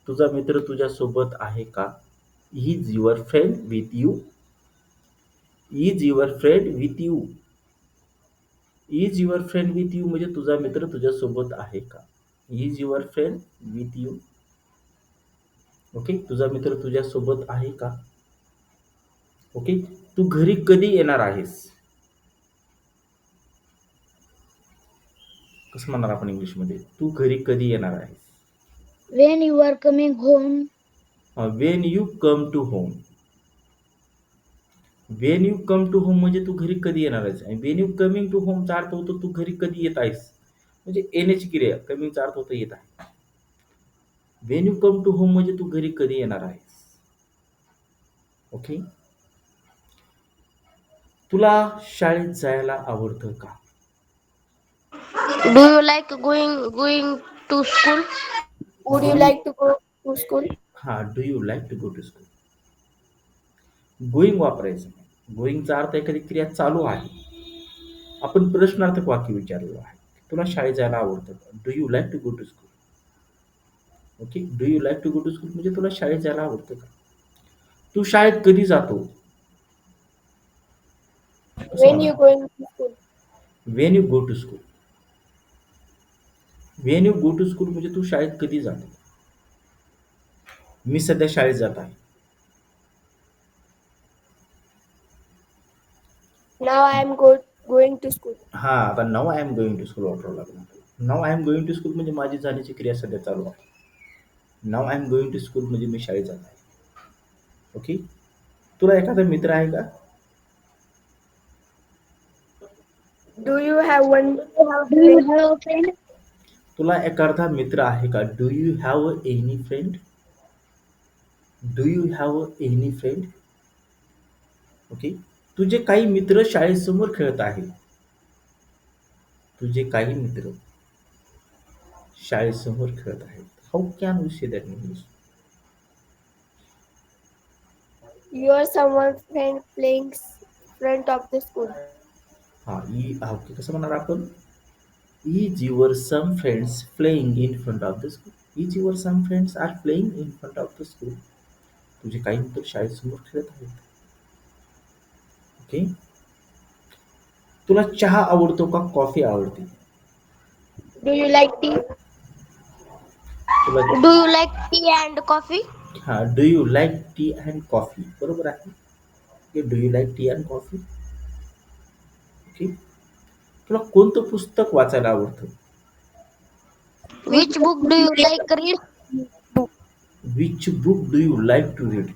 तुझा मित्र तुझ्या सोबत आहे का? Is your friend with you? Is your friend with you? Is your friend with you म्हणजे तुझा मित्र तुझ्या सोबत आहे का? Is your friend with you? Okay, तुझा मित्र तुझ्या सोबत आहे का? ओके, तू घरी कधी येणार आहेस? कसं म्हणणार आपण इंग्लिशमध्ये? तू घरी कधी येणार आहेस? When you are coming home. When you come to home. When you come to home म्हणजे तू घरी कधी येणार आहेस, आणि वेन यू कमिंग टू होमचा अर्थ होतो तू घरी कधी येत आहेस, म्हणजे येण्याची क्रिया. कमिंगचा अर्थ होतो येत आहे. When you come to home म्हणजे तू घरी कधी येणार आहेस. ओके, तुला शाळेत जायला आवडतं का? Do you like going to school? Would you do you like to go to school? हा, do you like to go to school. Going वापरायचं नाही. गोईंगचा अर्थ एखादी क्रिया चालू आहे. आपण प्रश्नार्थक वाक्य विचारलेलं आहे. तुला शाळेत जायला आवडतं का? Do you like to go to school? Okay, do you like to go to school म्हणजे तुला शाळेत जायला आवडतं का? तू शाळेत कधी जातो? कसं When you म्हणणार? going to school? When you go to school. When you go to school म्हणजे तू शाळेत कधी जातो? मी सध्या शाळेत जात आहे. Now I am going to school. हा, आता now I am going to school वापरावं लागणार. Now I am going to school म्हणजे माझी जाण्याची क्रिया सध्या चालू आहे. Now I am going to school म्हणजे मी शाळेत जात आहे. ओके, तुला एखादा मित्र आहे का? Do you have one Do you friend? have a friend? तुला एखादा मित्र आहे का? Do you have any friend? Do you have any friend? Okay, तुझे काही मित्र शाळेसमोर खेळत आहेत. तुझे काही मित्र शाळेसमोर खेळत आहेत. How can we say that in English? Your someone friend playing front of the school. Okay, कसं म्हणणार आपण? Is your some friends playing in front of the school? Is your some friends are playing in front of the school? तुझे काही मित्र शाळेसमोर खेळत आहेत. Okay, तुला चहा आवडतो का कॉफी आवडते? Do you like tea? तुला Do you like tea and coffee? हा, do you like tea and coffee? बरोबर आहे. Do you like tea and coffee? Okay, तुला कोणतं पुस्तक वाचायला आवडतं? Which Which book book do do you you like read? book? Which book do you like to read?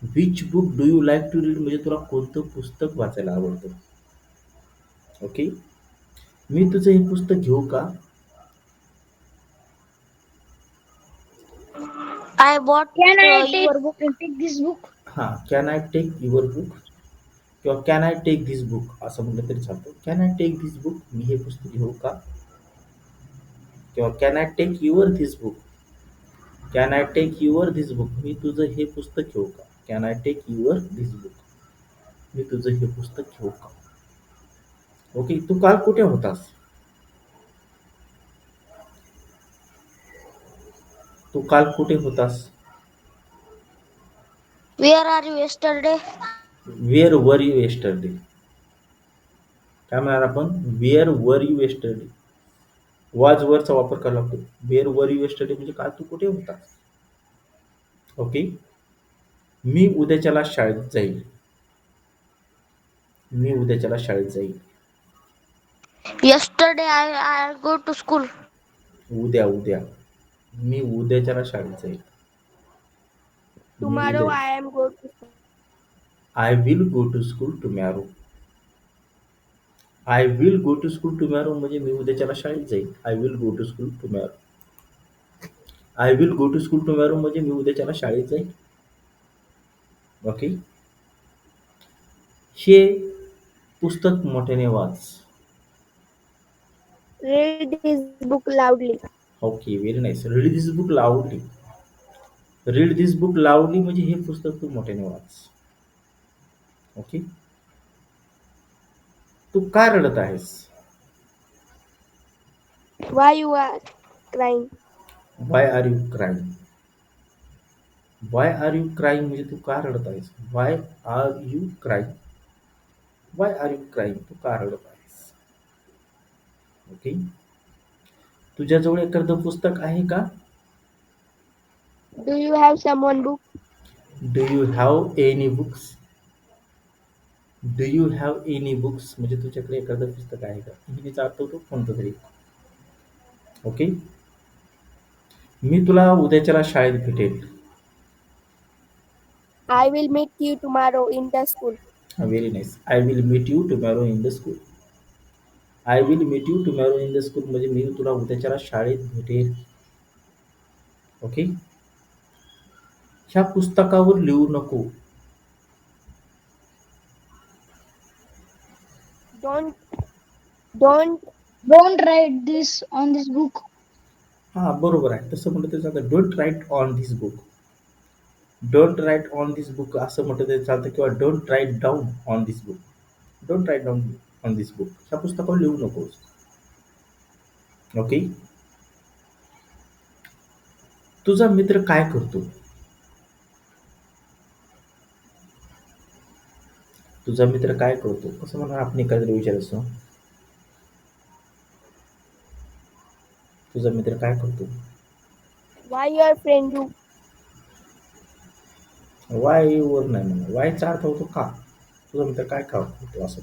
Which book do you like to read म्हणजे तुला कोणतं पुस्तक वाचायला आवडतं. ओके, मी तुझं हे पुस्तक घेऊ का? I bought Can I your book. take this book? हा, can I take your book किंवा can I take this book असं म्हटलं तरी चालतं. Can I take this book, मी हे पुस्तक घेऊ का? किंवा can I take your this book? Can I take your this book, मी तुझं हे पुस्तक घेऊ का? Can I take your this book, मी तुझं हे पुस्तक घेऊ का? ओके, तू काल कुठे होतास? तू काल कुठे होतास? Where are you yesterday? Where were you yesterday? काय म्हणणार आपण? Wear were you yesterday. वाज वरचा वापर करावा लागतो. वेअर वर यू येस्टरडे म्हणजे काल तू कुठे होतास? ओके, मी उद्याच्याला शाळेत जाईल. मी उद्याच्याला शाळेत जाईल. Yesterday I go to school. उद्या मी उद्याच्याला शाळेत जाईल. मी Tomorrow उद्या I am going to school. I will go to school tomorrow. I will go to school tomorrow म्हणजे मी उद्याच्याला शाळेत जाईल. I will go to school tomorrow. I will go to school tomorrow म्हणजे मी उद्याच्याला शाळेत जाईल. ओके, हे पुस्तक मोठ्याने वाच. Read this book loudly. Okay, very nice. Read this book loudly. Read this book loudly म्हणजे हे पुस्तक तू मोठ्याने वाच. ओके, तू का रडत आहेस? Why you are crying? Why are you crying? Why are you crying म्हणजे तू का रडत आहेस? Why are you crying? Why are you crying? तू का रडत आहेस? ओके. तुझ्याजवळ एखादं पुस्तक आहे का? Do you have someone book? Do you have any books? Do you have any books म्हणजे तुझ्याकडे एखादं पुस्तक आहे का? हिंदीचा अर्थ होतो कोणतं तरी. ओके. मी तुला उद्याच्याला शाळेत भेटेल. I will meet you tomorrow in the school. Very nice. I will meet you tomorrow in the school. I will meet you tomorrow in the school म्हणजे मी तुला उद्याच्याला शाळेत भेटेल. ओके. ह्या पुस्तकावर लिहू नको. Don't don't Don't write this on this book. हा बरोबर आहे. तसं म्हटलं तर चालतं. Don't write on this book. Don't write on this book असं म्हटलं तरी चालतं किंवा don't write down on this book. Don't write down on this book. ह्या पुस्तकावर लिहू नकोस. ओके. तुझा मित्र काय करतो? तुझा मित्र काय करतो? कसं म्हणणार आपण एखाद्याला विचारायचं. तुझा मित्र काय करतो? why your friend do? Y वर नाही म्हणणार. वायचा अर्थ होतो का. तुझा मित्र काय करतो असं.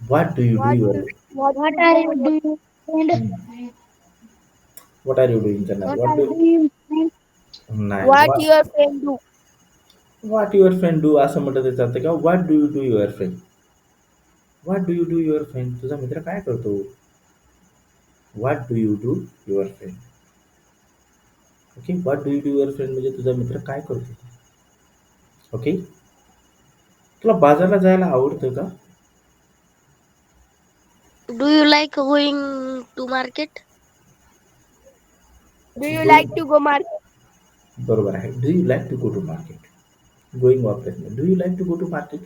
What do you do What your. do what What you are do you your doing? Friend? What are you doing करणार. What what are do. you doing? Friend? नाही. what your friend do? What your friend do असं म्हटलं तरी चालतं किंवा what do you do your friend. What do you do your friend. तुझा मित्र काय करतो? What do you do your friend. Okay. What do you do your friend म्हणजे तुझा मित्र काय करतो. ओके. तुला बाजारला जायला आवडतं का? Do you like going to market? Do you like going. to go market? बरोबर आहे. Do you like to go to market. Going वापरत नाही. Do you like to go to market.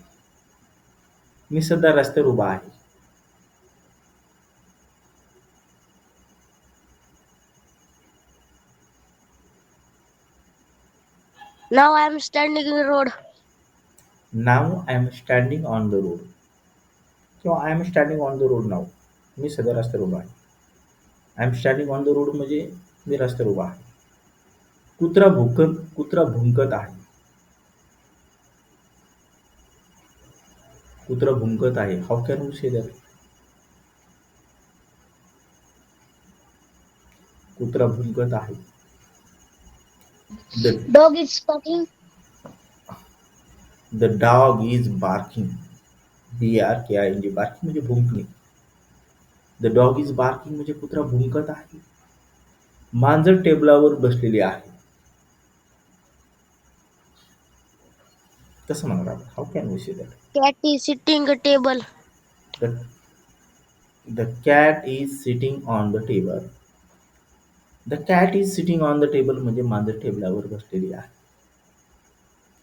मी सध्या रस्त्यावर उभा आहे. Now I am standing in the road. Now I am standing on the road किंवा I am standing on the road now. मी सध्या रस्त्यावर उभा आहे. I am standing on the road म्हणजे मी रस्त्यावर उभा आहे. कुत्रा भुंकत आहे. कुत्रा भुंकत आहे. How can you say that. कुत्रा भुंकत आहे. The Dog is barking. The dog is barking. BARKING. Barking म्हणजे भुंकणे. द डॉग इज बार्किंग म्हणजे कुत्रा भुंकत आहे. मांजर टेबलावर बसलेली आहे. कसं म्हणणार आपण. How can we say that. Cat is sitting at a table. The the cat is sitting on the table. The cat is sitting on the table म्हणजे मांजर टेबलावर बसलेली आहे.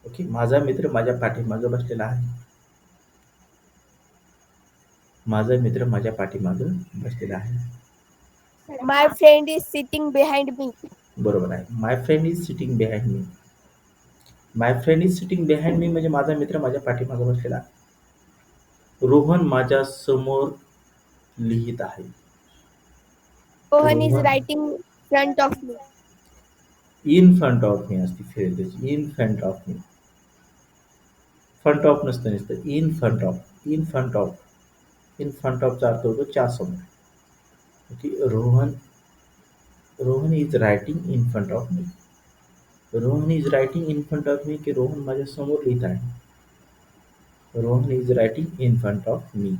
ओके. माझा मित्र माझ्या पाठीमागे बसलेला आहे. माझा मित्र माझ्या मागे बसलेला आहे. My friend is sitting behind me. बरोबर आहे. My friend is sitting behind me. My friend is sitting behind me म्हणजे माझा मित्र माझ्या पाठीमागे बसलेला आहे. रोहन माझ्या समोर लिहित आहे. Rohan is Rohan writing front of me. In front of me असते फिर in front of me. Front of नसतं नसतं in front of. In front of. In front ऑफचा अर्थ होतो च्या समोर. Okay. Rohan is writing in front of me. Rohan is writing in front of me की रोहन माझ्या समोर लिहित आहे. Rohan is writing in front of me.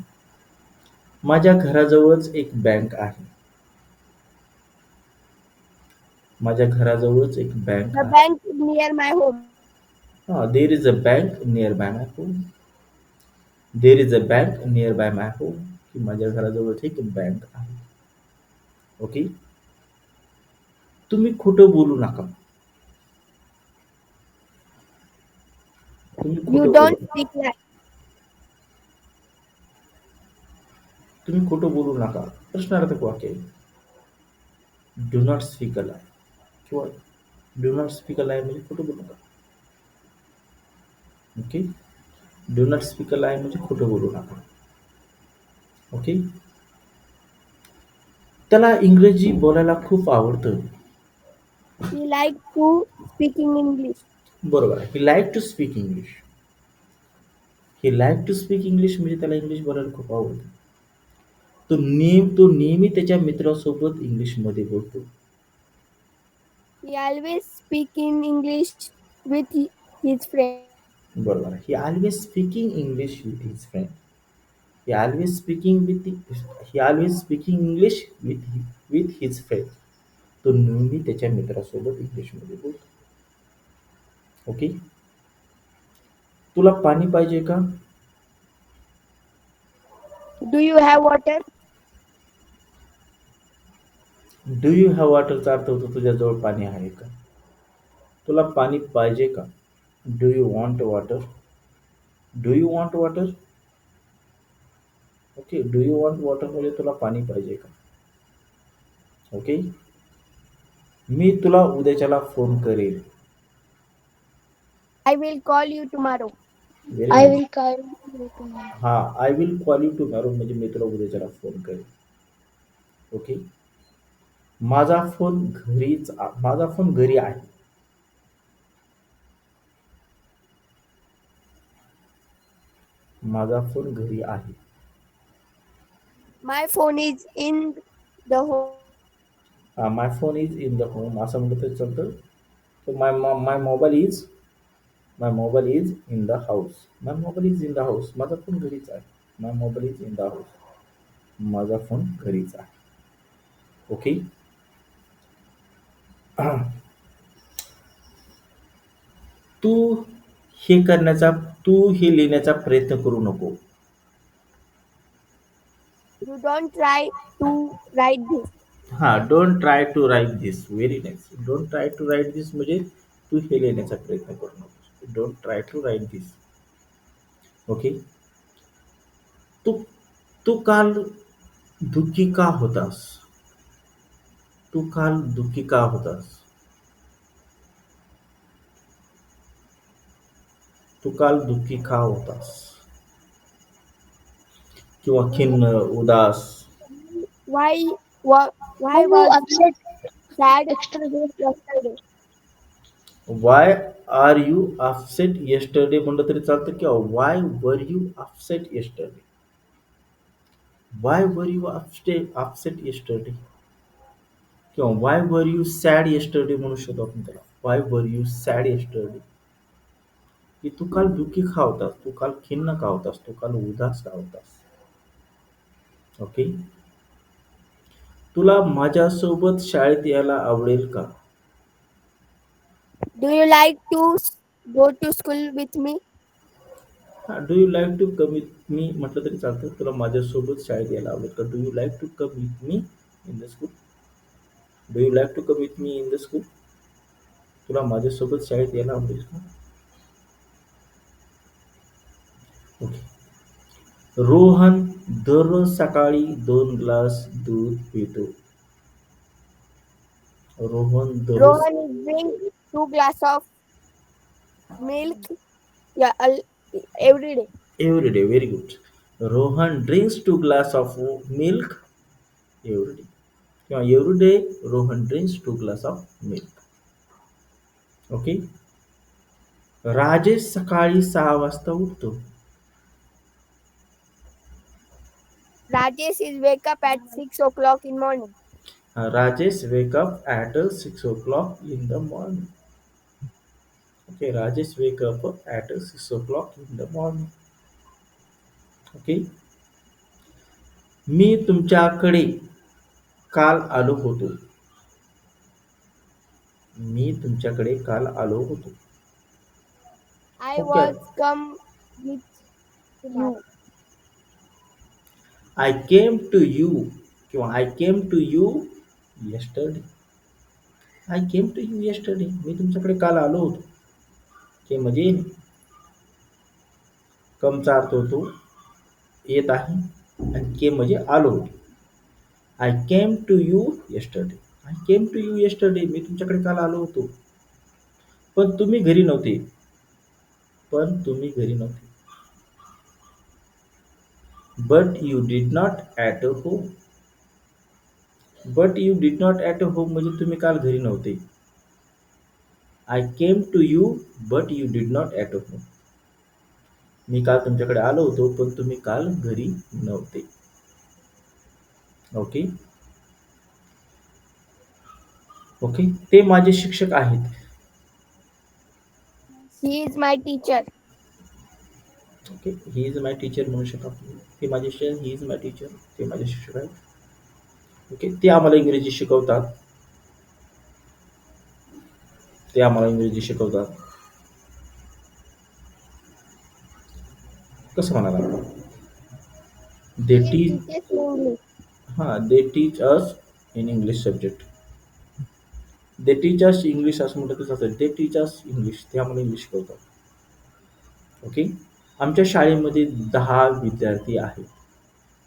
माझ्या घराजवळच एक बँक आहे. माझ्या घराजवळच एक बँक The आहे. bank is near my home. There is a bank near by my home. There is a bank near by my home की माझ्या घराजवळच एक बँक आहे. ओके. तुम्ही खोटं बोलू नका. तुम्ही You खोटं बोलू don't नका. speak lie. तुम्ही खोटं बोलू नका. प्रश्नार्थक वाक्य आहे. Do not speak a lie. किंवा do not speak a lie म्हणजे खोटं बोलू नका. Okay. Do not speak a lie म्हणजे खोटं बोलू नका. ओके. त्याला इंग्रजी बोलायला खूप आवडतं. He liked to speaking English. बरोबर आहे. He like to speak English. He like to speak English म्हणजे त्याला इंग्लिश बोलायला खूप आवडतं. तो नेहमी त्याच्या मित्रासोबत इंग्लिशमध्ये बोलतो. He always speak in English with his friend. बरोबर आहे. ही always speaking English with his friend. He always speaking with he always speaking English with his friend. तो नेहमी त्याच्या मित्रासोबत इंग्लिशमध्ये बोलतो. ओके. तुला पाणी पाहिजे का? Do you have water? Do you have वॉटरचा अर्थ होतो तुझ्याजवळ पाणी आहे का? तुला पाणी पाहिजे का? Do you want water? Do you want water? Okay. Do you want water म्हणजे तुला पाणी पाहिजे का? ओके. मी तुला उद्याच्याला फोन करेल. I will call you tomorrow. Very I nice. will call you tomorrow. हा, I will call you tomorrow म्हणजे मी तुला उद्याच्याला फोन करेन. ओके. माझा फोन घरी आहे. माझा फोन घरी आहे. My phone is in the home. My phone is in the home असं म्हटलं तरी चालतं. तर my mobile is in the house. My mobile is in the house. माझा फोन घरीच आहे. My mobile is in the house. माझा फोन घरीच आहे. ओके. तू हे करण्याचा तू हे लिहिण्याचा प्रयत्न करू नको. You don't try to write this. हा, don't try to write this. Very nice. Don't try to write this म्हणजे तू हे लिहिण्याचा प्रयत्न करू नको. Don't try to write this. Okay. तू तू काल दुःखी का होतास? तू काल दुःखी का होतास? तू काल दुःखी का होतास? किंवा खिन्न, उदास. Why Are why you was upset sad yesterday? yesterday? Why are you upset yesterday म्हणलं तरी चालतं किंवा why were you upset yesterday. Why were you upset yesterday किंवा why were you sad yesterday म्हणू शकतो आपण त्याला. Y were you sad yesterday की तू काल दुःखी का होतास? तू काल खिन्न का होतास? तू काल उदास का होतास? ओके. तुला माझ्यासोबत शाळेत यायला आवडेल का? Do you like to go to school with me? Do you like to come with me म्हटलं तरी चालतं. तुला माझ्यासोबत शाळेत यायला आवडेल का? Do you like to come with me in the school? Do you like to come with me in the school? तुला माझ्यासोबत शाळेत यायला आवडेल का? ओके. रोहन दररोज सकाळी 2 ग्लास दूध पितो. रोहन दररोज Rohan is drink 2 glass of milk, yeah, every day. Every day. Very good. Rohan drinks 2 glass of milk every day किंवा every day Rohan drinks 2 glass of milk. Okay. Rajesh सकाळी 6 वाजता उठतो. Rajesh is wake up at 6 o'clock in morning. Rajesh wake up at 6 o'clock in the morning. Okay. Rajesh wake up at 6 o'clock in the morning. Okay. मी तुमच्याकडे काल आलो होतो. मी तुमच्याकडे काल आलो होतो. I okay. was come with you. I came to you किंवा I came to you yesterday. I came to you yesterday. मी तुमच्याकडे काल आलो होतो. के म्हणजे येणे. कमचा अर्थ होतो येत आहे आणि के म्हणजे आलो होतो. I came to you yesterday. I came to you yesterday. मी तुमच्याकडे काल आलो होतो. पण तुम्ही घरी नव्हते. पण तुम्ही घरी नव्हते. But you did not at home. But you did not at home म्हणजे तुम्ही काल घरी नव्हते. I came to you but you did not at home. मी काल तुमच्याकडे आलो होतो, पण तुम्ही काल घरी नव्हते. ओके. ओके. ते माझे शिक्षक आहेत. He is my teacher. Okay. He is my teacher म्हणू शकता तुम्ही. ते माझे शिक्षक, ही इज माय टीचर. ते माझे शिक्षक आहेत. ओके. ते आम्हाला इंग्रजी शिकवतात. ते आम्हाला इंग्रजी शिकवतात. कसं म्हणाला? दे He टीच. teaches English. हां, they teach us in English subject. They teach us English असं म्हटलं तर चालतं. They teach us English. ते आम्हाला इंग्लिश शिकवतात. ओके. आमच्या शाळेमध्ये 10 विद्यार्थी आहेत.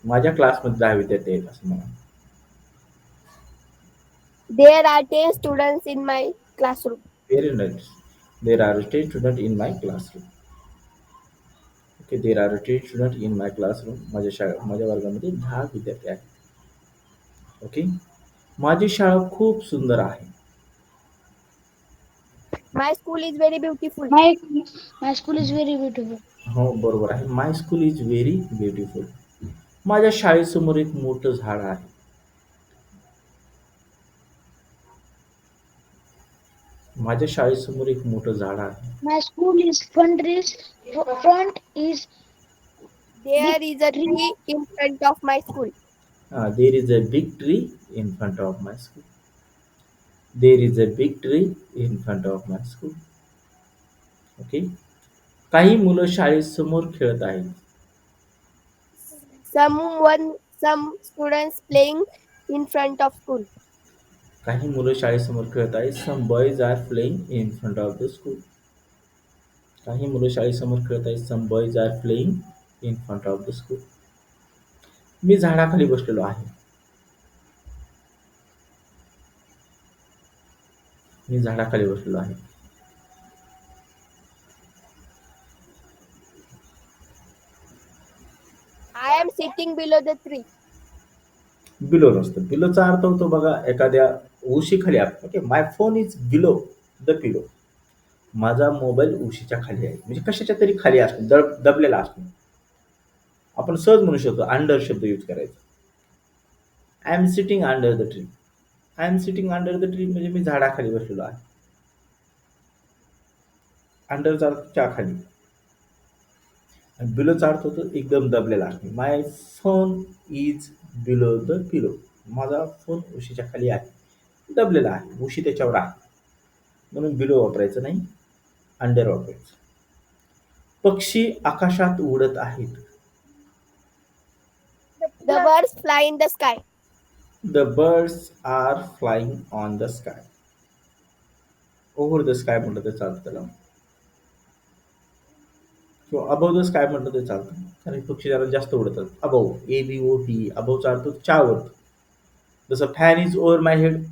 माझ्या क्लासमध्ये 10 विद्यार्थी आहेत असं म्हणा. There are 10 students in my classroom. Very nice. There are 10 student in my classroom. Okay. There are 10 student in my classroom. माझ्या वर्गामध्ये 10 विद्यार्थी आहेत. ओके. माझी शाळा खूप सुंदर आहे. My school is very beautiful. My school is very beautiful. हो, बरोबर आहे. माय स्कूल इज व्हेरी ब्युटिफुल. माझ्या शाळेसमोर एक मोठं झाड आहे. माझ्या शाळेसमोर एक मोठं झाड आहे. My school is front is There is a tree in front of my school. There is a big tree in front of my school. There is a big tree in front of my school. Okay. काही मुलं शाळेसमोर खेळत आहेत. Some students playing in front of school. काही मुलं शाळेसमोर खेळत आहेत. Some boys are playing in front of the school. काही मुलं शाळेसमोर खेळत आहेत. Some boys are playing in front of the school. मी झाडाखाली बसलेलो आहे. मी झाडाखाली बसलेलो आहे. I am sitting below the tree. Below नसतं. बिलोचा अर्थ होतो बघा एखाद्या उशीखाली आपण. Okay. My phone is below the pillow. माझा मोबाईल उशीच्या खाली आहे. म्हणजे कशाच्या तरी खाली असणे, दबलेला असणे. आपण सहज म्हणू शकतो. अंडर शब्द यूज करायचा. I am sitting under the tree. I am sitting under the tree म्हणजे मी झाडाखाली बसलेलो आहे. अंडरचा खाली. आणि बिलोचा अर्थ होतो एकदम दबलेला असणे. माय phone is below the pillow. माझा फोन उशीच्या खाली आहे. दबलेला आहे. उशी त्याच्यावर आहे. म्हणून बिलो वापरायचं नाही. अंडर वापरायचं. पक्षी आकाशात उडत आहेत. The birds fly in the sky. The birds are flying on the sky. Over the sky म्हटलं तर चालतं त्याला. किंवा अबव द स्काय म्हटलं तर चालतं. कारण हे पक्षी जरा जास्त उडतात. अबव. ABOV. अबवचा अर्थ चावर. जसं fan is over my head.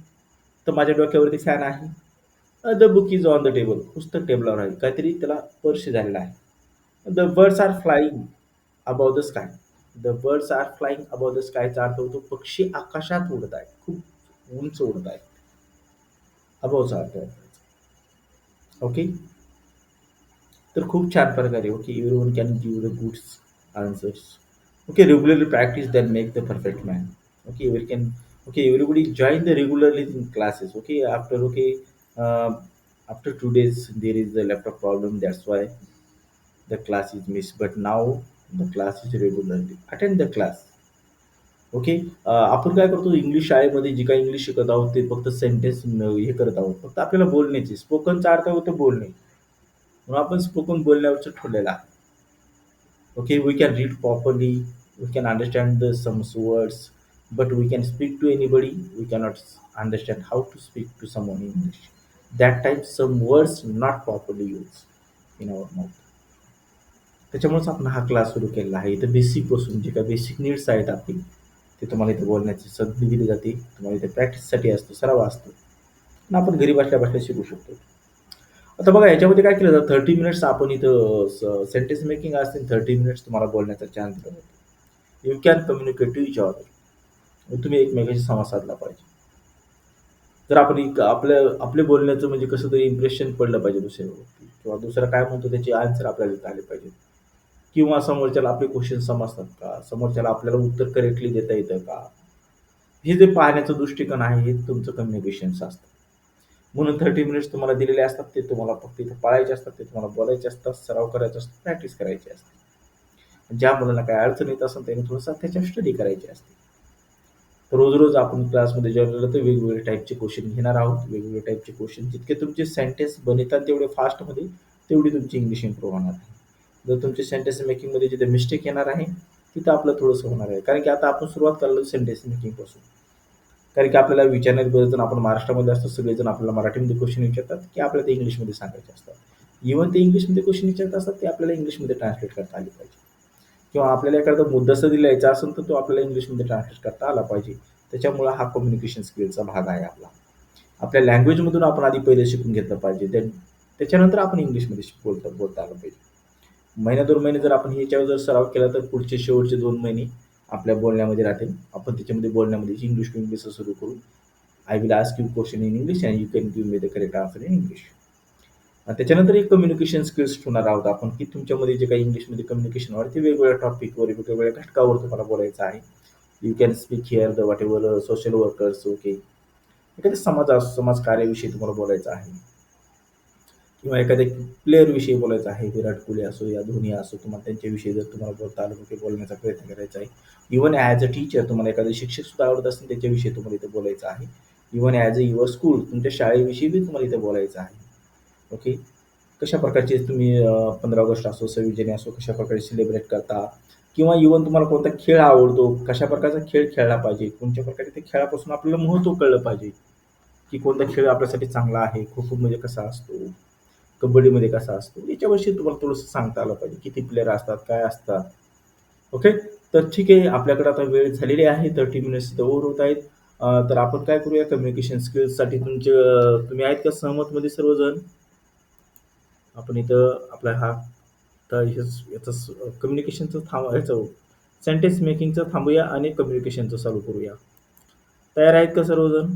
तर माझ्या डोक्यावरती फॅन आहे. The book is on the table. पुस्तक टेबलावर आहे. काहीतरी त्याला स्पर्श झालेला आहे. The birds are flying above the sky. The birds are flying above the स्कायचा अर्थ होतो पक्षी आकाशात उडत आहेत. खूप उंच उडत आहेत. अबवचा अर्थ आहे. ओके. तर खूप छान प्रकारे. Okay. Everyone can give the good answers. Okay. Regularly practice than make the perfect man. Okay. Everybody join the regularly in classes. Okay. After 2 days there is the laptop problem. That's why the class is missed. But now the class is regularly. Attend the class. Okay. आपण काय करतो English शाळेमध्ये जी काही English शिकत आहोत ते फक्त sentence हे करत आहोत. फक्त आपल्याला बोलण्याची. स्पोकनचा अर्थ होतो बोलणे. म्हणून आपण स्पोकन बोलण्यावरच ठेवलेला आहे. Okay, we can read properly, we can understand the some words, but we can speak to anybody. We cannot understand how to speak to someone in English. That time some words not properly used in our mouth. त्याच्यामुळेच आपण हा class सुरू केलेला आहे. इथं basic पासून जे काही बेसिक नीड्स आहेत आपली ते तुम्हाला इथे बोलण्याची संधी दिली जाते. तुम्हाला इथे प्रॅक्टिससाठी असतो, सराव असतो आणि आपण घरी बसल्या-बसल्या शिकू शकतो. आता बघा याच्यामध्ये काय केलं जातं 30 मिनिट्स आपण इथं सेंटेन्स मेकिंग असते 30 मिनिट्स तुम्हाला बोलण्याचा चान्स दिला जातो. You can communicate to each other. तुम्ही एकमेकांशी संवाद साधला पाहिजे. जर आपण आपल्या बोलण्याचं म्हणजे कसं तरी इम्प्रेशन पडलं पाहिजे दुसऱ्यावरती किंवा दुसरा काय म्हणतो त्याचे आन्सर आपल्याला देता आले पाहिजेत किंवा समोरच्याला आपले क्वेश्चन समजतात का? समोरच्याला आपल्याला उत्तर करेक्टली देता येतं का? हे जे पाहण्याचा दृष्टिकोन आहे हे तुमचं कम्युनिकेशन्स असतं. म्हणून 30 मिनिट्स तुम्हाला दिलेले असतात ते तुम्हाला फक्त इथे पाळायचे असतात, ते तुम्हाला बोलायचे असतात, सराव करायचा असतो, प्रॅक्टिस करायची असते. ज्या मुलांना काही अडचण येत असेल त्यांनी थोडंसं त्याच्यावर स्टडी करायची असते. रोज-रोज आपण क्लासमध्ये जॉइन झालं तर वेगवेगळ्या टाईपचे क्वेश्चन घेणार आहोत. वेगवेगळ्या टाईपचे क्वेश्चन जितके तुमचे सेंटेन्स बनतात तेवढे फास्टमध्ये तेवढी तुमची इंग्लिश इम्प्रूव्ह होणार आहे. जर तुमचे सेंटेन्स मेकिंगमध्ये जिथे मिस्टेक येणार आहे, तिथं आपलं थोडंसं होणार आहे. कारण की आता आपण सुरुवात करलो सेंटेन्स मेकिंगपासून. कारण की आपल्याला विचारणारे बरेच जण आपण महाराष्ट्रामध्ये असतो, सगळेजण आपल्याला मराठीमध्ये क्वेश्चन विचारतात, की आपल्याला ते इंग्लिशमध्ये सांगायचे असतात. इव्हन ते इंग्लिशमध्ये क्वेश्चन विचारत असतात, ते आपल्याला इंग्लिशमध्ये ट्रान्सलेट करता आले पाहिजे. किंवा आपल्याला एखादा मुद्दासं लिहायचा असेल, तर तो आपल्याला इंग्लिशमध्ये ट्रान्सलेट करता आला पाहिजे. त्याच्यामुळं हा कम्युनिकेशन स्किलचा भाग आहे आपला. आपल्या लँग्वेजमधून आपण आधी पहिले शिकून घेतलं पाहिजे. त्याच्यानंतर आपण इंग्लिशमध्ये बोलता आलं पाहिजे. महिना 2 महिने जर आपण ह्याच्यावर जर सराव केला, तर पुढचे शेवटचे 2 महिने आपल्या बोलण्यामध्ये राहतील. आपण त्याच्यामध्ये बोलण्यामध्ये इंग्लिश टू इंग्लिश सुरू करू. I will ask you question in English and you can give me the correct answer in English. त्याच्यानंतर एक कम्युनिकेशन स्किल्स ठेवणार आहोत आपण, की तुमच्यामध्ये जे काही इंग्लिशमध्ये कम्युनिकेशन आहे ते वेगवेगळ्या टॉपिकवर, वेगवेगळ्या घटकावर तुम्हाला बोलायचं आहे. You can speak here the what ever social workers okay. एखाद्या समाजकार्याविषयी तुम्हाला बोलायचं आहे किंवा एखाद्या प्लेअरविषयी बोलायचं आहे. विराट कोहली असो या धोनी असो, तुम्हाला त्यांच्याविषयी जर तुम्हाला बोलता आलं की बोलण्याचा प्रयत्न करायचा आहे. इव्हन ॲज अ टीचर तुम्हाला एखादे शिक्षक सुद्धा आवडत असतील त्याच्याविषयी तुम्हाला इथे बोलायचं आहे. Even as a your school तुमच्या शाळेविषयी बी तुम्हाला इथे बोलायचं आहे. ओके. कशा प्रकारचे तुम्ही 15 ऑगस्ट असो, 26 जानेवारी असो, कशा प्रकारे सेलिब्रेट करता किंवा इव्हन तुम्हाला कोणता खेळ आवडतो, कशा प्रकारचा खेळ खेळला पाहिजे, कोणत्या प्रकारे त्या खेळापासून आपल्याला महत्त्व कळलं पाहिजे, की कोणता खेळ आपल्यासाठी चांगला आहे, खो-खोमध्ये कसा असतो, कबड्डीमध्ये कसा असतो, याच्याविषयी तुम्हाला थोडंसं सांगता आलं पाहिजे. किती प्लेयर असतात, काय असतात. ओके. तर ठीक आहे, आपल्याकडे आता वेळ झालेली आहे. 30 मिनिट्स इथं ओव्हर होत आहेत. तर आपण काय करूया कम्युनिकेशन स्किल्ससाठी तुम्ही आहेत का सहमतमध्ये सर्वजण? आपण इथं आपला हा तर याचं कम्युनिकेशनचं ह्याचं सेंटेन्स मेकिंगचं थांबूया आणि कम्युनिकेशनचं चालू करूया. तयार आहेत का सर्वजण?